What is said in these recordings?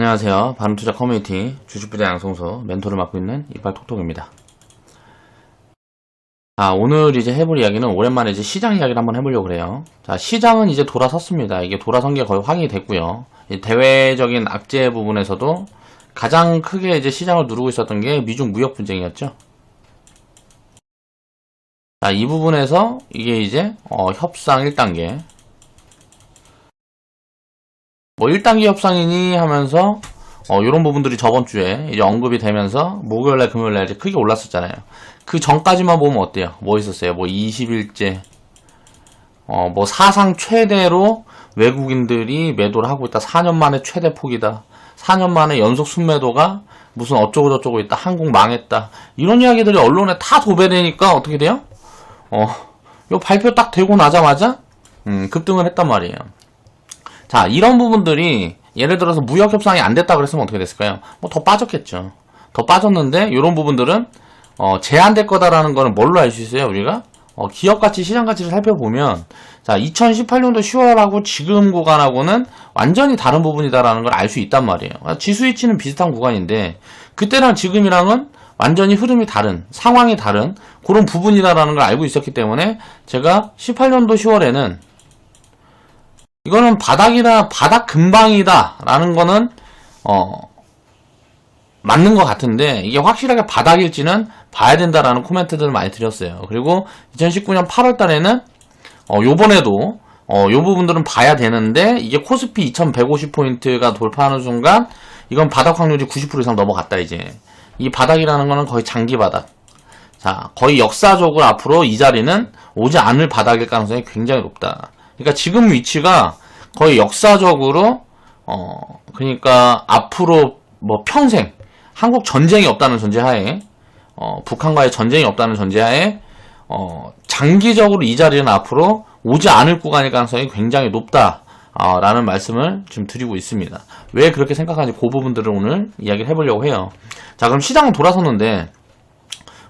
안녕하세요. 바른투자 커뮤니티 주식부자 양성소 멘토를 맡고 있는 이빨톡톡입니다. 자, 오늘 이제 해볼 이야기는 오랜만에 이제 시장 이야기를 한번 해보려고 그래요. 자, 시장은 이제 돌아섰습니다. 이게 돌아선 게 거의 확인이 됐고요. 대외적인 악재 부분에서도 가장 크게 이제 시장을 누르고 있었던 게 미중 무역 분쟁이었죠. 자, 이 부분에서 이게 이제 협상 1단계. 뭐 1단계 협상이니 하면서 요런 부분들이 저번 주에 이제 언급이 되면서 목요일날 금요일날 이제 크게 올랐었잖아요. 그 전까지만 보면 어때요? 뭐 있었어요? 뭐 20일째 뭐 사상 최대로 외국인들이 매도를 하고 있다. 4년 만에 최대 폭이다. 4년 만에 연속 순매도가 무슨 어쩌고 저쩌고 있다. 한국 망했다. 이런 이야기들이 언론에 다 도배되니까 어떻게 돼요? 요 발표 딱 되고 나자마자 급등을 했단 말이에요. 자, 이런 부분들이 예를 들어서 무역 협상이 안 됐다 그랬으면 어떻게 됐을까요? 뭐 더 빠졌겠죠. 더 빠졌는데 이런 부분들은 제한될 거다라는 거는 뭘로 알 수 있어요? 우리가 기업 가치, 시장 가치를 살펴보면 자, 2018년도 10월하고 지금 구간하고는 완전히 다른 부분이다라는 걸 알 수 있단 말이에요. 지수 위치는 비슷한 구간인데 그때랑 지금이랑은 완전히 흐름이 다른, 상황이 다른 그런 부분이다라는 걸 알고 있었기 때문에 제가 18년도 10월에는 이거는 바닥 근방이다 라는 거는 맞는 것 같은데 이게 확실하게 바닥일지는 봐야 된다라는 코멘트들을 많이 드렸어요. 그리고 2019년 8월 달에는 요번에도 요 부분들은 봐야 되는데 이게 코스피 2150포인트가 돌파하는 순간 이건 바닥 확률이 90% 이상 넘어갔다. 이제 이 바닥이라는 거는 거의 장기 바닥. 자, 거의 역사적으로 앞으로 이 자리는 오지 않을 바닥일 가능성이 굉장히 높다. 그러니까 지금 위치가 거의 역사적으로 그러니까 앞으로 뭐 평생 한국 전쟁이 없다는 전제하에 북한과의 전쟁이 없다는 전제하에 장기적으로 이 자리는 앞으로 오지 않을 구간일 가능성이 굉장히 높다 라는 말씀을 지금 드리고 있습니다. 왜 그렇게 생각하는지 그 부분들을 오늘 이야기를 해보려고 해요. 자, 그럼 시장은 돌아섰는데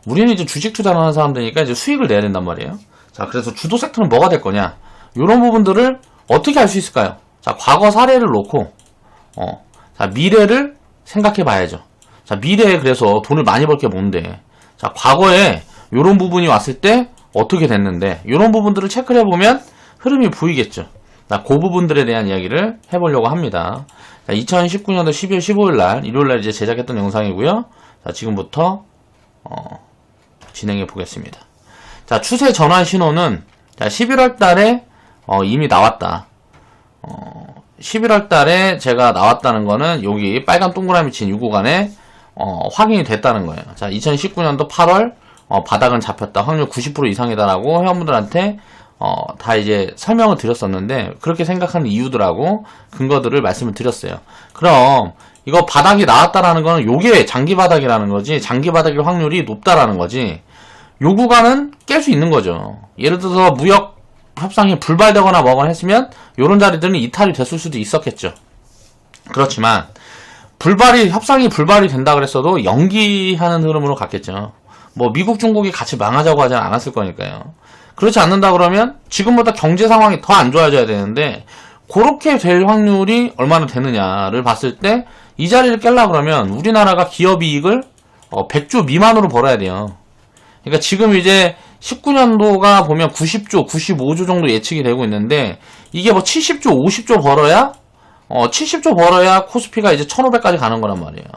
우리는 이제 주식 투자를 하는 사람들이니까 이제 수익을 내야 된단 말이에요. 자, 그래서 주도 섹터는 뭐가 될 거냐? 이런 부분들을 어떻게 알 수 있을까요? 자, 과거 사례를 놓고, 자, 미래를 생각해 봐야죠. 자, 미래에 그래서 돈을 많이 벌 게 뭔데? 자, 과거에 이런 부분이 왔을 때 어떻게 됐는데, 이런 부분들을 체크를 해보면 흐름이 보이겠죠. 자, 그 부분들에 대한 이야기를 해보려고 합니다. 자, 2019년도 12월 15일날, 일요일날 이제 제작했던 영상이고요. 자, 지금부터, 진행해 보겠습니다. 자, 추세 전환 신호는, 자, 11월 달에 이미 나왔다. 11월 달에 제가 나왔다는 거는 여기 빨간 동그라미 친 이 구간에 확인이 됐다는 거예요. 자, 2019년도 8월 바닥은 잡혔다. 확률 90% 이상이다라고 회원분들한테 다 이제 설명을 드렸었는데 그렇게 생각하는 이유들하고 근거들을 말씀을 드렸어요. 그럼 이거 바닥이 나왔다라는 거는 요게 장기 바닥이라는 거지, 장기 바닥일 확률이 높다라는 거지, 요 구간은 깰 수 있는 거죠. 예를 들어서 무역 협상이 불발되거나 뭐거나 했으면 요런 자리들은 이탈이 됐을 수도 있었겠죠. 그렇지만 협상이 불발이 된다 그랬어도 연기하는 흐름으로 갔겠죠. 뭐 미국 중국이 같이 망하자고 하지 않았을 거니까요. 그렇지 않는다 그러면 지금보다 경제 상황이 더 안 좋아져야 되는데 그렇게 될 확률이 얼마나 되느냐를 봤을 때 이 자리를 깰라 그러면 우리나라가 기업 이익을 100조 미만으로 벌어야 돼요. 그러니까 지금 이제 19년도가 보면 90조, 95조 정도 예측이 되고 있는데 이게 뭐 70조, 50조 벌어야 70조 벌어야 코스피가 이제 1500까지 가는 거란 말이에요.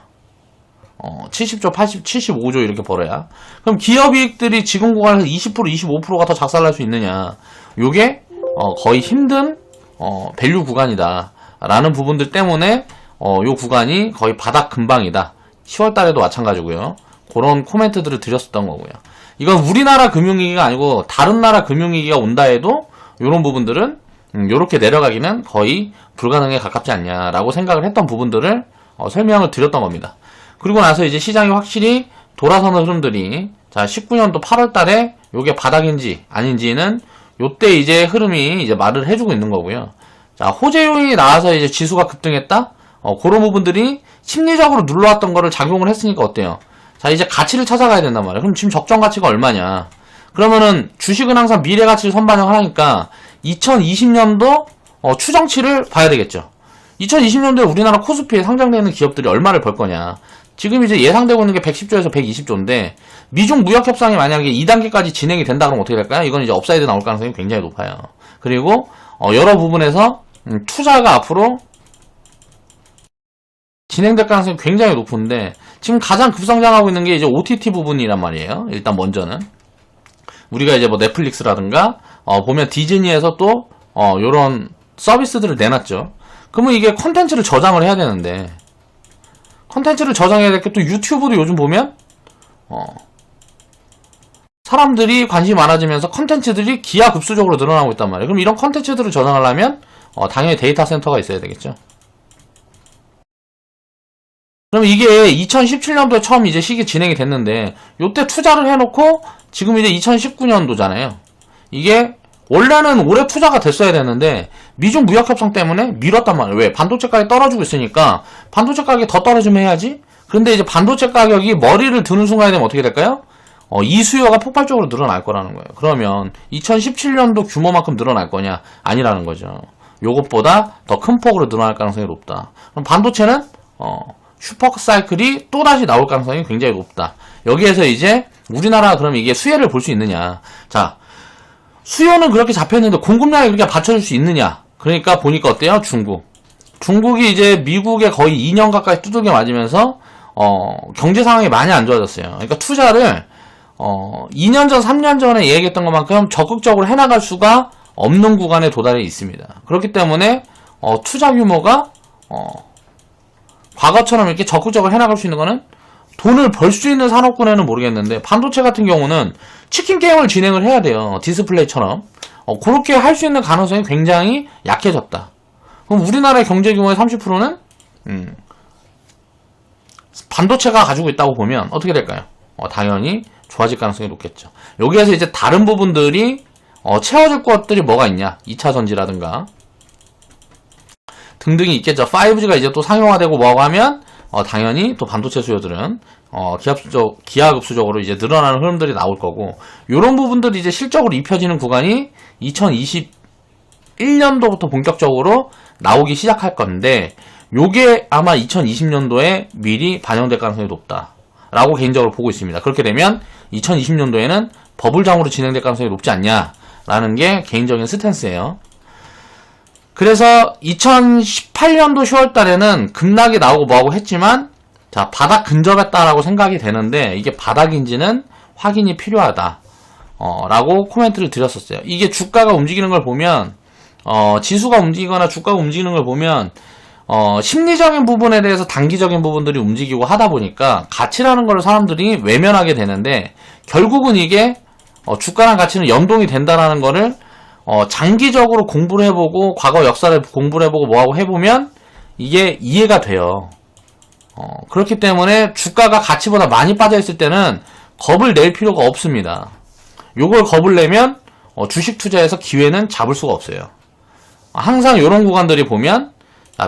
70조, 80, 75조 이렇게 벌어야. 그럼 기업 이익들이 지금 구간에서 20%, 25%가 더 작살날 수 있느냐. 요게 거의 힘든 밸류 구간이다 라는 부분들 때문에 요 구간이 거의 바닥 근방이다. 10월 달에도 마찬가지고요. 그런 코멘트들을 드렸었던 거고요. 이건 우리나라 금융위기가 아니고 다른 나라 금융위기가 온다 해도 이런 부분들은 요렇게 내려가기는 거의 불가능에 가깝지 않냐라고 생각을 했던 부분들을 설명을 드렸던 겁니다. 그리고 나서 이제 시장이 확실히 돌아서는 흐름들이 자 19년도 8월 달에 요게 바닥인지 아닌지는 요때 이제 흐름이 이제 말을 해주고 있는 거고요. 자, 호재 요인이 나와서 이제 지수가 급등했다? 그런 부분들이 심리적으로 눌러왔던 거를 작용을 했으니까 어때요? 자, 이제 가치를 찾아가야 된단 말이에요. 그럼 지금 적정 가치가 얼마냐? 그러면은 주식은 항상 미래 가치를 선반영을 하니까 2020년도 추정치를 봐야 되겠죠. 2020년도에 우리나라 코스피에 상장되는 기업들이 얼마를 벌 거냐. 지금 이제 예상되고 있는 게 110조에서 120조인데 미중 무역 협상이 만약에 2단계까지 진행이 된다 그러면 어떻게 될까요? 이건 이제 업사이드 나올 가능성이 굉장히 높아요. 그리고 여러 부분에서 투자가 앞으로 진행될 가능성이 굉장히 높은데 지금 가장 급성장하고 있는 게 이제 OTT 부분이란 말이에요. 일단 먼저는 우리가 이제 뭐 넷플릭스라든가 보면 디즈니에서 또 요런 서비스들을 내놨죠. 그러면 이게 컨텐츠를 저장을 해야 되는데 컨텐츠를 저장해야 될 게 또 유튜브도 요즘 보면 사람들이 관심이 많아지면서 컨텐츠들이 기하급수적으로 늘어나고 있단 말이에요. 그럼 이런 컨텐츠들을 저장하려면 당연히 데이터 센터가 있어야 되겠죠. 그럼 이게 2017년도에 처음 이제 시기 진행이 됐는데 요때 투자를 해놓고 지금 이제 2019년도잖아요. 이게 원래는 올해 투자가 됐어야 되는데 미중 무역 협상 때문에 미뤘단 말이에요. 왜? 반도체 가격이 떨어지고 있으니까 반도체 가격이 더 떨어지면 해야지. 그런데 이제 반도체 가격이 머리를 드는 순간이 되면 어떻게 될까요? 이 수요가 폭발적으로 늘어날 거라는 거예요. 그러면 2017년도 규모만큼 늘어날 거냐? 아니라는 거죠. 요것보다 더 큰 폭으로 늘어날 가능성이 높다. 그럼 반도체는 슈퍼사이클이 또다시 나올 가능성이 굉장히 높다. 여기에서 이제 우리나라 그럼 이게 수혜를 볼 수 있느냐? 자, 수요는 그렇게 잡혔는데 공급량이 그렇게 받쳐줄 수 있느냐? 그러니까 보니까 어때요? 중국이 이제 미국에 거의 2년 가까이 두들겨 맞으면서 경제 상황이 많이 안 좋아졌어요. 그러니까 투자를 2년 전, 3년 전에 얘기했던 것만큼 적극적으로 해나갈 수가 없는 구간에 도달해 있습니다. 그렇기 때문에 투자 규모가 과거처럼 이렇게 적극적으로 해나갈 수 있는 거는 돈을 벌 수 있는 산업군에는 모르겠는데 반도체 같은 경우는 치킨 게임을 진행을 해야 돼요. 디스플레이처럼. 그렇게 할 수 있는 가능성이 굉장히 약해졌다. 그럼 우리나라의 경제 규모의 30%는 반도체가 가지고 있다고 보면 어떻게 될까요? 당연히 좋아질 가능성이 높겠죠. 여기에서 이제 다른 부분들이 채워줄 것들이 뭐가 있냐? 2차 전지라든가 등등이 있겠죠. 5G가 이제 또 상용화되고 뭐하고 하면 당연히 또 반도체 수요들은 기하급수적으로 이제 늘어나는 흐름들이 나올 거고 요런 부분들이 이제 실적으로 입혀지는 구간이 2021년도부터 본격적으로 나오기 시작할 건데 요게 아마 2020년도에 미리 반영될 가능성이 높다라고 개인적으로 보고 있습니다. 그렇게 되면 2020년도에는 버블장으로 진행될 가능성이 높지 않냐라는 게 개인적인 스탠스예요. 그래서 2018년도 10월 달에는 급락이 나오고 뭐하고 했지만 자, 바닥 근접했다라고 생각이 되는데 이게 바닥인지는 확인이 필요하다. 라고 코멘트를 드렸었어요. 이게 주가가 움직이는 걸 보면 지수가 움직이거나 주가가 움직이는 걸 보면 심리적인 부분에 대해서 단기적인 부분들이 움직이고 하다 보니까 가치라는 걸 사람들이 외면하게 되는데 결국은 이게 주가랑 가치는 연동이 된다라는 거를 장기적으로 공부를 해보고 과거 역사를 공부를 해보고 뭐하고 해보면 이게 이해가 돼요. 그렇기 때문에 주가가 가치보다 많이 빠져있을 때는 겁을 낼 필요가 없습니다. 요걸 겁을 내면 주식 투자에서 기회는 잡을 수가 없어요. 항상 요런 구간들이 보면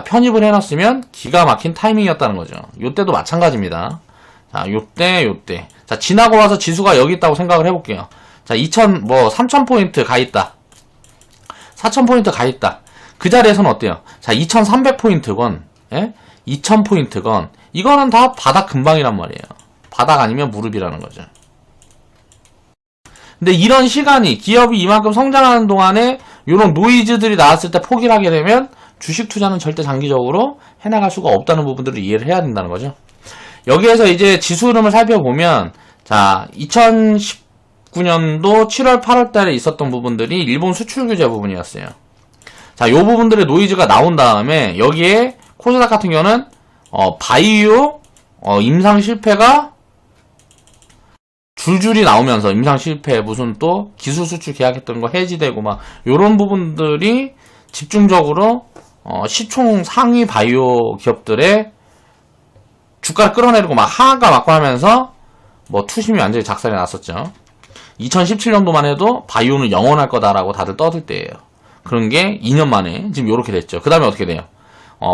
편입을 해놨으면 기가 막힌 타이밍이었다는 거죠. 요때도 마찬가지입니다. 자, 요때. 자, 지나고 와서 지수가 여기 있다고 생각을 해볼게요. 자, 3000포인트 가 있다. 4000포인트 가 있다. 그 자리에서는 어때요? 자, 2300포인트건, 예? 2000포인트건, 이거는 다 바닥 근방이란 말이에요. 바닥 아니면 무릎이라는 거죠. 근데 이런 시간이, 기업이 이만큼 성장하는 동안에 이런 노이즈들이 나왔을 때 포기를 하게 되면 주식 투자는 절대 장기적으로 해나갈 수가 없다는 부분들을 이해를 해야 된다는 거죠. 여기에서 이제 지수 흐름을 살펴보면, 자, 2019년도 7월, 8월 달에 있었던 부분들이 일본 수출 규제 부분이었어요. 자, 요 부분들의 노이즈가 나온 다음에 여기에 코스닥 같은 경우는 바이오 임상 실패가 줄줄이 나오면서 임상 실패 무슨 또 기술 수출 계약했던 거 해지되고 막 요런 부분들이 집중적으로 시총 상위 바이오 기업들의 주가를 끌어내리고 막 하한가 맞고 하면서 뭐 투심이 완전히 작살이 났었죠. 2017년도만 해도 바이오는 영원할 거다라고 다들 떠들 때예요. 그런 게 2년 만에 지금 요렇게 됐죠. 그 다음에 어떻게 돼요?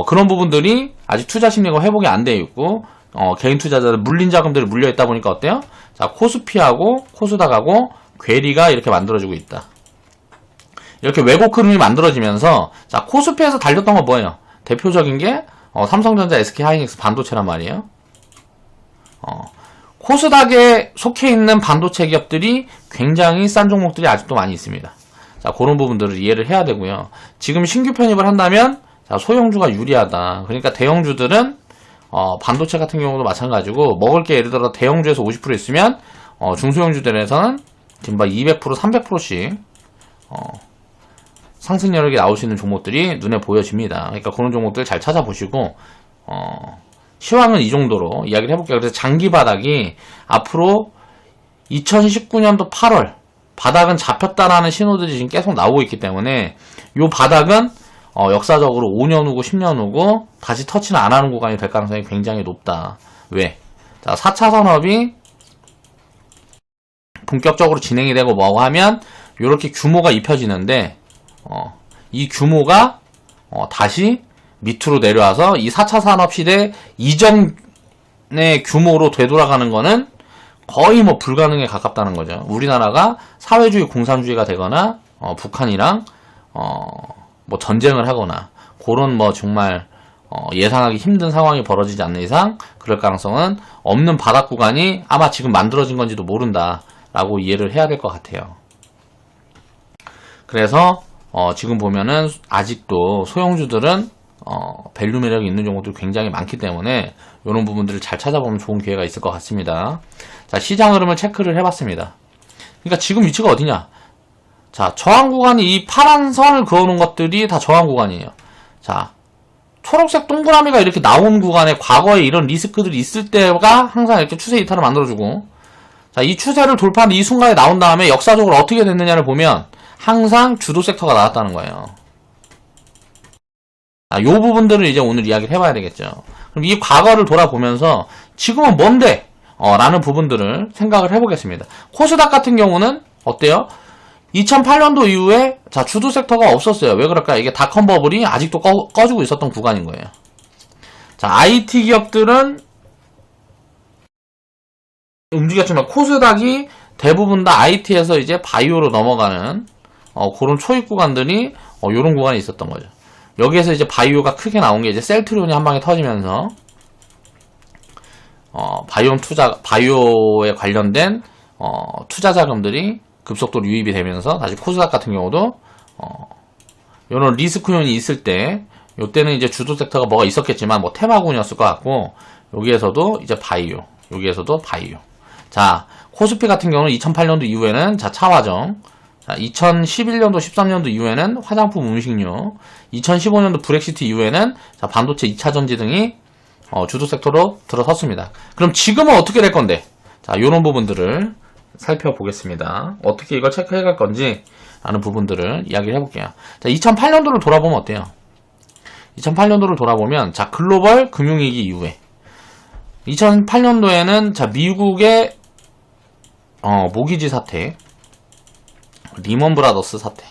그런 부분들이 아직 투자 심리가 회복이 안 돼 있고 개인 투자자들 물린 자금들이 물려 있다 보니까 어때요? 자, 코스피하고 코스닥하고 괴리가 이렇게 만들어지고 있다. 이렇게 왜곡 흐름이 만들어지면서 자, 코스피에서 달렸던 건 뭐예요? 대표적인 게 삼성전자, SK하이닉스 반도체란 말이에요. 코스닥에 속해 있는 반도체 기업들이 굉장히 싼 종목들이 아직도 많이 있습니다. 자, 그런 부분들을 이해를 해야 되고요. 지금 신규 편입을 한다면 자, 소형주가 유리하다. 그러니까 대형주들은 반도체 같은 경우도 마찬가지고 먹을 게 예를 들어 대형주에서 50% 있으면 중소형주들에서는 지금 200%, 300%씩 상승 여력이 나올 수 있는 종목들이 눈에 보여집니다. 그러니까 그런 종목들 잘 찾아보시고 시황은 이 정도로 이야기를 해볼게요. 그래서 장기 바닥이 앞으로 2019년도 8월 바닥은 잡혔다라는 신호들이 지금 계속 나오고 있기 때문에 이 바닥은 역사적으로 5년 후고 10년 후고 다시 터치는 안 하는 구간이 될 가능성이 굉장히 높다. 왜? 자, 4차 산업이 본격적으로 진행이 되고 뭐고 하면 이렇게 규모가 입혀지는데 이 규모가 다시 밑으로 내려와서 이 4차 산업 시대 이전의 규모로 되돌아가는 거는 거의 뭐 불가능에 가깝다는 거죠. 우리나라가 사회주의 공산주의가 되거나 북한이랑 뭐 전쟁을 하거나 그런 뭐 정말 예상하기 힘든 상황이 벌어지지 않는 이상 그럴 가능성은 없는 바닥 구간이 아마 지금 만들어진 건지도 모른다라고 이해를 해야 될 것 같아요. 그래서 지금 보면은 아직도 소형주들은 밸류 매력이 있는 종목들이 굉장히 많기 때문에 이런 부분들을 잘 찾아보면 좋은 기회가 있을 것 같습니다. 자, 시장 흐름을 체크를 해봤습니다. 그러니까 지금 위치가 어디냐? 자, 저항 구간이 이 파란 선을 그어놓은 것들이 다 저항 구간이에요. 자, 초록색 동그라미가 이렇게 나온 구간에 과거에 이런 리스크들이 있을 때가 항상 이렇게 추세 이탈을 만들어주고, 자, 이 추세를 돌파한 이 순간에 나온 다음에 역사적으로 어떻게 됐느냐를 보면 항상 주도 섹터가 나왔다는 거예요. 요 부분들을 이제 오늘 이야기를 해봐야 되겠죠. 그럼 이 과거를 돌아보면서 지금은 뭔데? 라는 부분들을 생각을 해보겠습니다. 코스닥 같은 경우는 어때요? 2008년도 이후에 자, 주도 섹터가 없었어요. 왜 그럴까? 이게 닷컴 버블이 아직도 꺼지고 있었던 구간인 거예요. 자, IT 기업들은 움직였지만 코스닥이 대부분 다 IT에서 이제 바이오로 넘어가는 그런 초입 구간들이 요런 구간이 있었던 거죠. 여기에서 이제 바이오가 크게 나온 게 이제 셀트리온이 한 방에 터지면서 바이오에 관련된 투자 자금들이 급속도로 유입이 되면서 다시 코스닥 같은 경우도 이런 리스크존이 있을 때 요때는 이제 주도 섹터가 뭐가 있었겠지만 뭐 테마군이었을 것 같고 여기에서도 이제 여기에서도 바이오. 자, 코스피 같은 경우는 2008년도 이후에는 자, 차화정. 자, 2011년도 13년도 이후에는 화장품 음식료. 2015년도 브렉시트 이후에는 자, 반도체 2차전지 등이 주도 섹터로 들어섰습니다. 그럼 지금은 어떻게 될 건데? 자, 요런 부분들을 살펴보겠습니다. 어떻게 이걸 체크해 갈 건지 라는 부분들을 이야기를 해볼게요. 자, 2008년도를 돌아보면 어때요? 2008년도를 돌아보면 자, 글로벌 금융위기 이후에 2008년도에는 자, 미국의 모기지 사태, 리먼 브라더스 사태.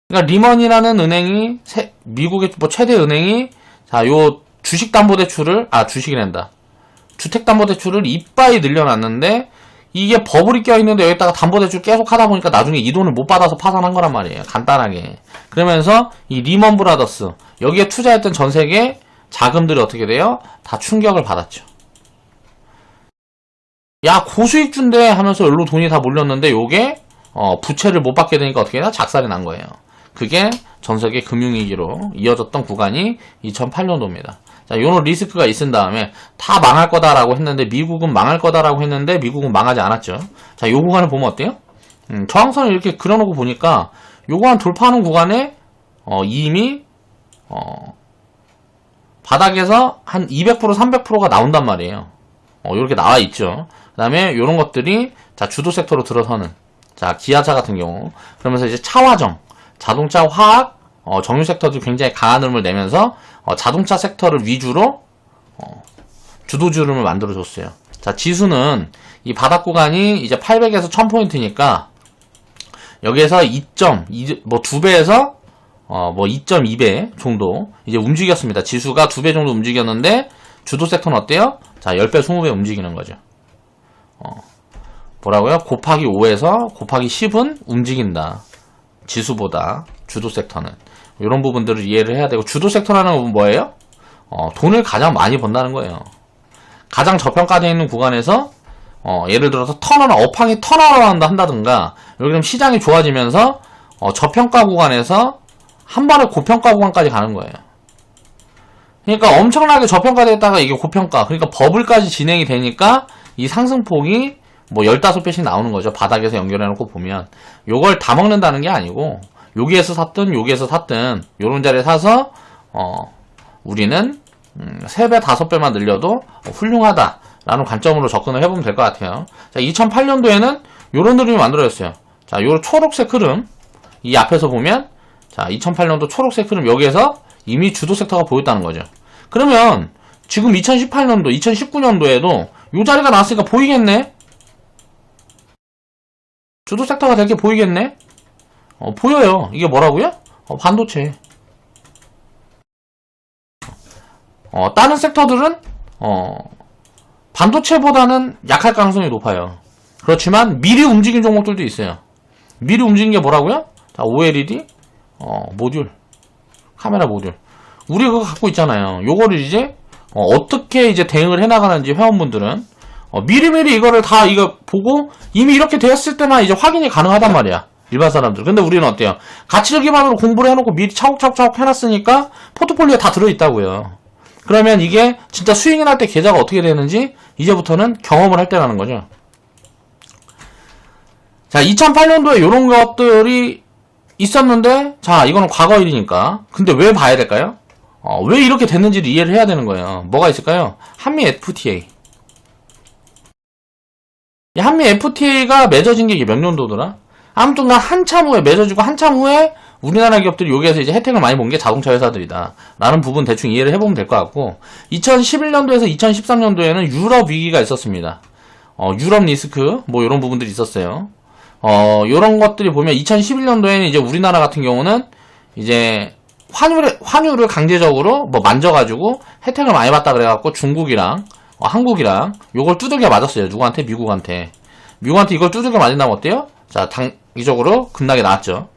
그러니까 리먼이라는 은행이 미국의 뭐 최대 은행이 자, 요 주식이란다. 주택담보대출을 이빠이 늘려놨는데 이게 버블이 껴있는데 여기다가 담보대출 계속 하다 보니까 나중에 이 돈을 못 받아서 파산한 거란 말이에요. 간단하게. 그러면서 이 리먼 브라더스 여기에 투자했던 전 세계 자금들이 어떻게 돼요? 다 충격을 받았죠. 야, 고수익주인데 하면서 여기로 돈이 다 몰렸는데 요게 부채를 못 받게 되니까 어떻게 해요? 작살이 난 거예요. 그게 전 세계 금융위기로 이어졌던 구간이 2008년도입니다. 자, 요런 리스크가 있은 다음에 다 망할 거다라고 했는데 미국은 망할 거다라고 했는데 미국은 망하지 않았죠. 자, 요 구간을 보면 어때요? 저항선을 이렇게 그려놓고 보니까 요 구간 돌파하는 구간에 이미 바닥에서 한 200% 300%가 나온단 말이에요. 요렇게 나와 있죠. 그 다음에 요런 것들이 자, 주도 섹터로 들어서는 자, 기아차 같은 경우 그러면서 이제 차화정, 자동차, 화학, 정유 섹터도 굉장히 강한 흐름을 내면서 자동차 섹터를 위주로 주도주 흐름을 만들어줬어요. 자, 지수는 이 바닥 구간이 이제 800에서 1000포인트니까 여기에서 2배에서 2.2배 정도 이제 움직였습니다. 지수가 2배 정도 움직였는데 주도 섹터는 어때요? 자, 10배, 20배 움직이는 거죠. 뭐라고요? 곱하기 5에서 곱하기 10은 움직인다. 지수보다 주도 섹터는. 이런 부분들을 이해를 해야 되고, 주도 섹터라는 건 뭐예요? 돈을 가장 많이 번다는 거예요. 가장 저평가되어 있는 구간에서 예를 들어서 업황이 턴어라운드 한다든가, 여기 그럼 시장이 좋아지면서 저평가 구간에서 한 번에 고평가 구간까지 가는 거예요. 그러니까 엄청나게 저평가됐다가 이게 고평가, 그러니까 버블까지 진행이 되니까 이 상승폭이 뭐 15배씩 나오는 거죠. 바닥에서 연결해놓고 보면. 요걸 다 먹는다는 게 아니고, 여기에서 샀든 여기에서 샀든 요런 자리에 사서 우리는 3배 5배만 늘려도 훌륭하다라는 관점으로 접근을 해보면 될 것 같아요. 자, 2008년도에는 요런 흐름이 만들어졌어요. 자, 요 초록색 흐름, 이 앞에서 보면, 자, 2008년도 초록색 흐름, 여기에서 이미 주도 섹터가 보였다는 거죠. 그러면 지금 2018년도, 2019년도에도 요 자리가 나왔으니까 보이겠네? 주도 섹터가 될 게 보이겠네? 보여요. 이게 뭐라고요? 반도체. 다른 섹터들은 반도체보다는 약할 가능성이 높아요. 그렇지만 미리 움직인 종목들도 있어요. 미리 움직인 게 뭐라고요? 자, OLED 모듈, 카메라 모듈. 우리 그거 갖고 있잖아요. 요거를 이제 어떻게 이제 대응을 해나가는지 회원분들은 미리미리 이거를 다 이거 보고 이미 이렇게 되었을 때만 이제 확인이 가능하단 말이야. 일반 사람들. 근데 우리는 어때요? 가치를 기반으로 공부를 해놓고 미리 차곡차곡 해놨으니까 포트폴리오에 다 들어있다고요. 그러면 이게 진짜 스윙이 날 때 계좌가 어떻게 되는지 이제부터는 경험을 할 때라는 거죠. 자, 2008년도에 이런 것들이 있었는데, 자, 이거는 과거 일이니까. 근데 왜 봐야 될까요? 왜 이렇게 됐는지를 이해를 해야 되는 거예요. 뭐가 있을까요? 한미 FTA. 이 한미 FTA가 맺어진 게 이게 몇 년도더라? 아무튼간 한참 후에 맺어지고 한참 후에 우리나라 기업들이 여기에서 이제 혜택을 많이 본 게 자동차 회사들이다 라는 부분 대충 이해를 해보면 될 것 같고, 2011년도에서 2013년도에는 유럽 위기가 있었습니다. 유럽 리스크 뭐 이런 부분들이 있었어요. 요런 것들이 보면 2011년도에는 이제 우리나라 같은 경우는 이제 환율을 강제적으로 뭐 만져가지고 혜택을 많이 받다 그래갖고 중국이랑 한국이랑 요걸 두들겨 맞았어요. 누구한테? 미국한테. 미국한테 이걸 두들겨 맞은다면 어때요? 자, 단기적으로 급락이 나왔죠.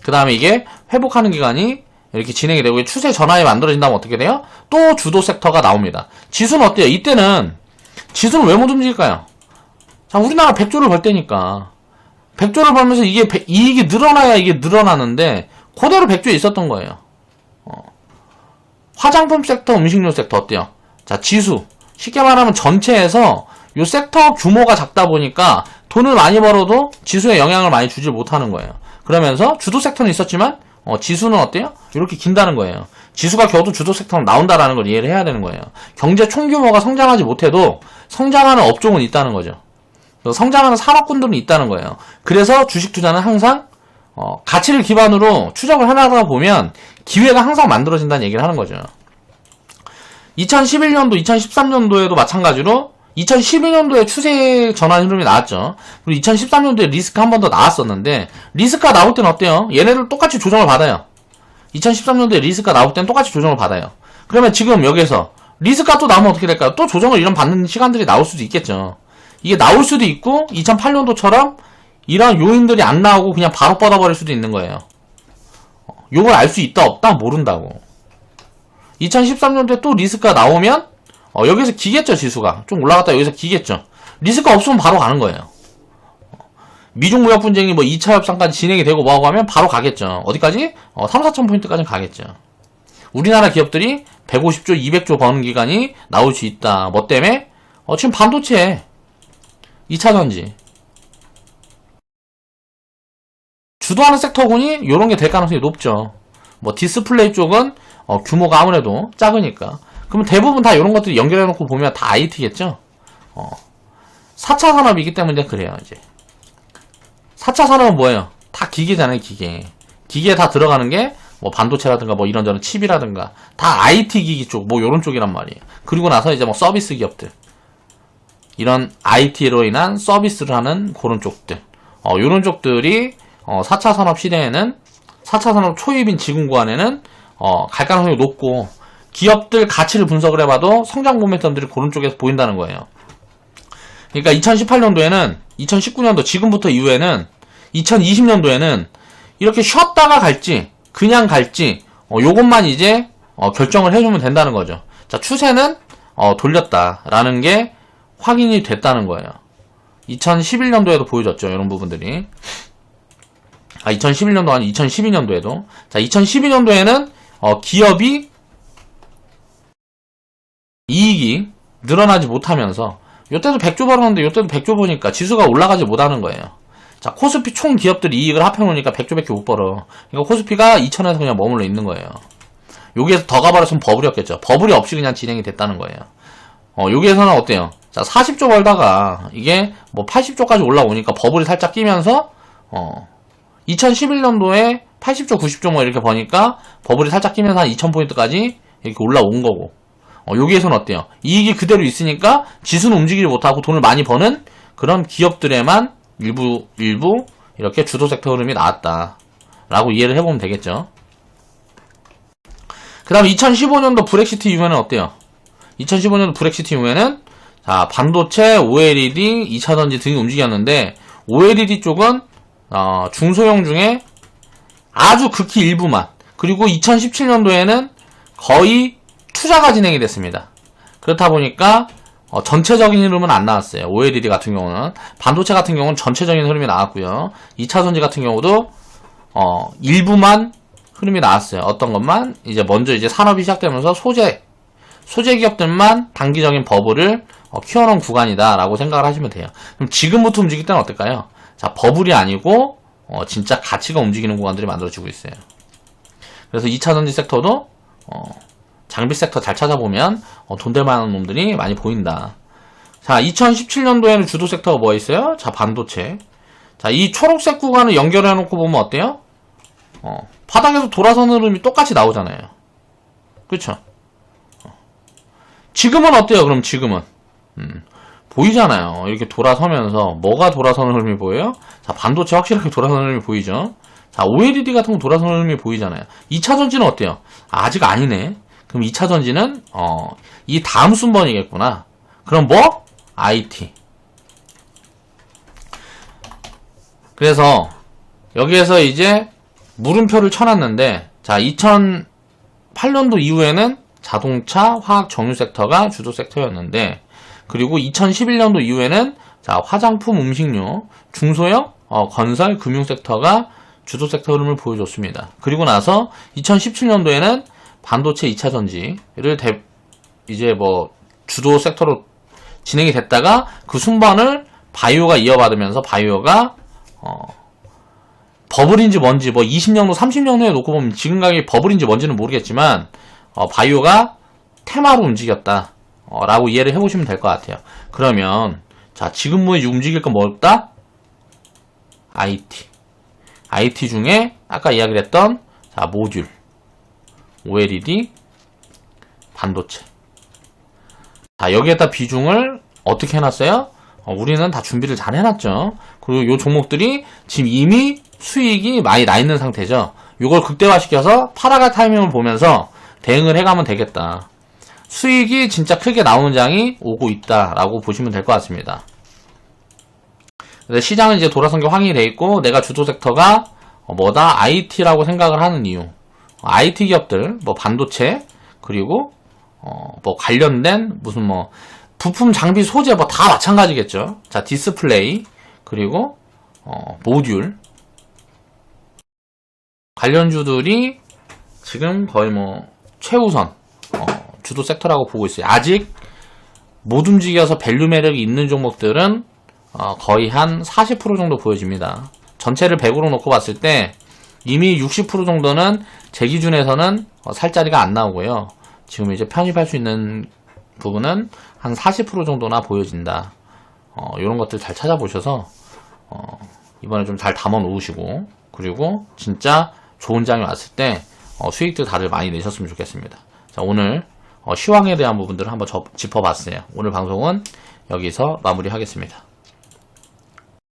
그 다음에 이게 회복하는 기간이 이렇게 진행이 되고 추세 전환이 만들어진다면 어떻게 돼요? 또 주도 섹터가 나옵니다. 지수는 어때요? 이때는 지수는 왜 못 움직일까요? 자, 우리나라 100조를 벌 때니까 100조를 벌면서 이게 이익이 늘어나야 이게 늘어나는데 그대로 100조에 있었던 거예요. 화장품 섹터, 음식료 섹터 어때요? 자, 지수 쉽게 말하면 전체에서 요 섹터 규모가 작다 보니까 돈을 많이 벌어도 지수에 영향을 많이 주지 못하는 거예요. 그러면서 주도 섹터는 있었지만 지수는 어때요? 이렇게 긴다는 거예요. 지수가 겨우도 주도 섹터로 나온다라는 걸 이해를 해야 되는 거예요. 경제 총규모가 성장하지 못해도 성장하는 업종은 있다는 거죠. 성장하는 산업군들은 있다는 거예요. 그래서 주식 투자는 항상 가치를 기반으로 추적을 해나가다 보면 기회가 항상 만들어진다는 얘기를 하는 거죠. 2011년도, 2013년도에도 마찬가지로 2012년도에 추세 전환 흐름이 나왔죠. 그리고 2013년도에 리스크 한 번 더 나왔었는데, 리스크가 나올 때는 어때요? 얘네들 똑같이 조정을 받아요. 2013년도에 리스크가 나올 때는 똑같이 조정을 받아요. 그러면 지금 여기서 리스크가 또 나오면 어떻게 될까요? 또 조정을 이런 받는 시간들이 나올 수도 있겠죠. 이게 나올 수도 있고 2008년도처럼 이런 요인들이 안 나오고 그냥 바로 뻗어버릴 수도 있는 거예요. 요걸 알 수 있다 없다 모른다고. 2013년도에 또 리스크가 나오면 여기서 기겠죠. 지수가 좀 올라갔다 여기서 기겠죠. 리스크가 없으면 바로 가는 거예요. 미중 무역 분쟁이 뭐 2차 협상까지 진행이 되고 뭐하고 하면 바로 가겠죠. 어디까지? 3, 4천 포인트까지는 가겠죠. 우리나라 기업들이 150조, 200조 버는 기간이 나올 수 있다. 뭐 때문에? 지금 반도체 2차전지 주도하는 섹터군이 요런 게 될 가능성이 높죠. 뭐 디스플레이 쪽은 규모가 아무래도 작으니까. 그러면 대부분 다 이런 것들이 연결해놓고 보면 다 IT겠죠? 4차 산업이기 때문에 그래요, 이제. 4차 산업은 뭐예요? 다 기계잖아요, 기계. 기계에 다 들어가는 게, 뭐 반도체라든가, 뭐 이런저런 칩이라든가, 다 IT 기기 쪽, 뭐 요런 쪽이란 말이에요. 그리고 나서 이제 뭐 서비스 기업들. 이런 IT로 인한 서비스를 하는 그런 쪽들. 요런 쪽들이, 4차 산업 시대에는, 4차 산업 초입인 지금 구간에는, 갈 가능성이 높고, 기업들 가치를 분석을 해봐도 성장 모멘텀들이 그런 쪽에서 보인다는 거예요. 그러니까 2018년도에는 2019년도 지금부터 이후에는 2020년도에는 이렇게 쉬었다가 갈지 그냥 갈지 요것만 이제 결정을 해주면 된다는 거죠. 자, 추세는 돌렸다라는 게 확인이 됐다는 거예요. 2011년도에도 보여줬죠, 이런 부분들이. 2011년도 아니 2012년도에도. 자, 2012년도에는 기업이 이익이 늘어나지 못하면서 요때도 100조 벌었는데 요때도 100조 보니까 지수가 올라가지 못하는 거예요. 자, 코스피 총 기업들이 이익을 합해놓으니까 100조밖에 못 벌어. 그러니까 코스피가 2000에서 그냥 머물러 있는 거예요. 여기에서 더 가버렸으면 버블이었겠죠. 버블이 없이 그냥 진행이 됐다는 거예요. 여기에서는 어때요? 자, 40조 벌다가 이게 뭐 80조까지 올라오니까 버블이 살짝 끼면서 2011년도에 80조, 90조 뭐 이렇게 버니까 버블이 살짝 끼면서 한 2000포인트까지 이렇게 올라온 거고. 여기에서는 어때요? 이익이 그대로 있으니까 지수는 움직이지 못하고 돈을 많이 버는 그런 기업들에만 일부 이렇게 주도 섹터 흐름이 나왔다 라고 이해를 해보면 되겠죠. 그 다음에 2015년도 브렉시트 이후에는 어때요? 2015년도 브렉시트 이후에는 자, 반도체, OLED, 2차전지 등이 움직였는데 OLED 쪽은 중소형 중에 아주 극히 일부만, 그리고 2017년도에는 거의 투자가 진행이 됐습니다. 그렇다 보니까 전체적인 흐름은 안 나왔어요. OLED 같은 경우는. 반도체 같은 경우는 전체적인 흐름이 나왔고요. 2차전지 같은 경우도 일부만 흐름이 나왔어요. 어떤 것만 이제 먼저 이제 산업이 시작되면서 소재 기업들만 단기적인 버블을 키워놓은 구간이다라고 생각을 하시면 돼요. 그럼 지금부터 움직일 때는 어떨까요? 자, 버블이 아니고 진짜 가치가 움직이는 구간들이 만들어지고 있어요. 그래서 2차전지 섹터도 장비 섹터 잘 찾아보면 돈 될 만한 놈들이 많이 보인다. 자, 2017년도에는 주도 섹터가 뭐 있어요? 자, 반도체. 자, 이 초록색 구간을 연결해 놓고 보면 어때요? 바닥에서 돌아서는 흐름이 똑같이 나오잖아요. 그쵸? 지금은 어때요? 그럼 지금은 보이잖아요. 이렇게 돌아서면서 뭐가 돌아서는 흐름이 보여요? 자, 반도체 확실하게 돌아서는 흐름이 보이죠? 자, OLED 같은 거 돌아서는 흐름이 보이잖아요. 2차전지는 어때요? 아직 아니네. 그럼 2차전지는 이 다음 순번이겠구나. 그럼 뭐? IT. 그래서 여기에서 이제 물음표를 쳐놨는데, 자, 2008년도 이후에는 자동차, 화학, 정유 섹터가 주도 섹터였는데, 그리고 2011년도 이후에는 자, 화장품, 음식료, 중소형, 건설, 금융 섹터가 주도 섹터 흐름을 보여줬습니다. 그리고 나서 2017년도에는 반도체 2차전지를 이제 뭐 주도 섹터로 진행이 됐다가 그 순번을 바이오가 이어받으면서 바이오가 버블인지 뭔지 뭐 20년도 30년도에 놓고 보면 지금 가격이 버블인지 뭔지는 모르겠지만 바이오가 테마로 움직였다 라고 이해를 해보시면 될 것 같아요. 그러면 자, 지금 뭐 움직일 건 뭐였다? IT 중에 아까 이야기를 했던 자, 모듈, OLED, 반도체. 자, 여기에다 비중을 어떻게 해놨어요? 우리는 다 준비를 잘 해놨죠. 그리고 요 종목들이 지금 이미 수익이 많이 나 있는 상태죠. 요걸 극대화시켜서 팔아갈 타이밍을 보면서 대응을 해가면 되겠다. 수익이 진짜 크게 나오는 장이 오고 있다라고 보시면 될 것 같습니다. 근데 시장은 이제 돌아선 게 확인이 돼 있고 내가 주도 섹터가 뭐다? IT라고 생각을 하는 이유. IT 기업들, 뭐 반도체, 그리고 뭐 관련된 무슨 뭐 부품, 장비, 소재 뭐 다 마찬가지겠죠. 자, 디스플레이, 그리고 모듈 관련주들이 지금 거의 뭐 최우선 주도 섹터라고 보고 있어요. 아직 못 움직여서 밸류 매력이 있는 종목들은 거의 한 40% 정도 보여집니다. 전체를 100으로 놓고 봤을 때 이미 60% 정도는 제 기준에서는 살 자리가 안 나오고요. 지금 이제 편입할 수 있는 부분은 한 40% 정도나 보여진다. 이런 것들 잘 찾아보셔서 이번에 좀 잘 담아 놓으시고, 그리고 진짜 좋은 장이 왔을 때 수익들 다들 많이 내셨으면 좋겠습니다. 자, 오늘 시황에 대한 부분들을 한번 짚어봤어요. 오늘 방송은 여기서 마무리하겠습니다.